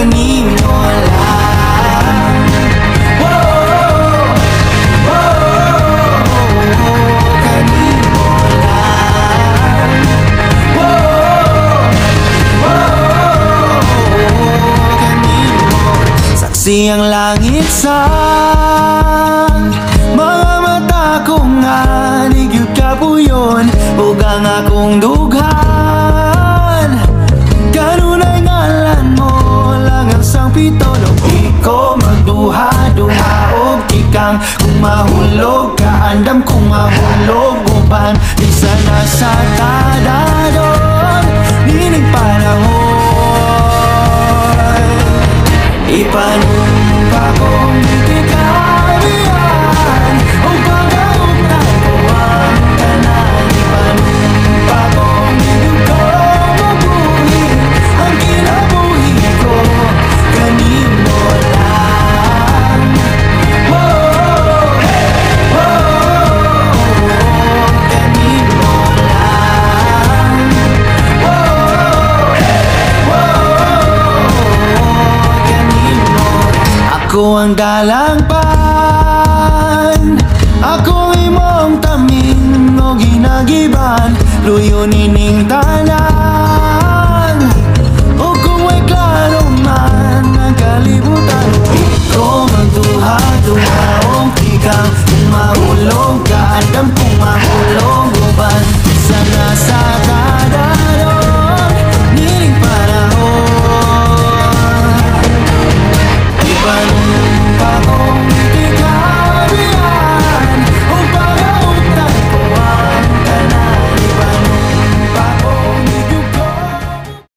kanimo lang. Kanimo lang. Kanimo. Saksi ang langit sa mga mata ko nga nigyud kapuyon ug ang akong dughan. Kanunay ngalan mo lang ang sang pito. Di ko magduha-duha og ikang kung mahulog ka andam kung mahulog uban di sana sa tadadon nining panahon. Ipanumpa kong itikabihan o pagkaugtay ko ang tanan. Ipanumpa kong ito mabuhi ang kinabuhi ko kanimo lang. Kanimo lang. Ako ang dalangpan, ako imong taming o ginagiban, luyo nining tanan.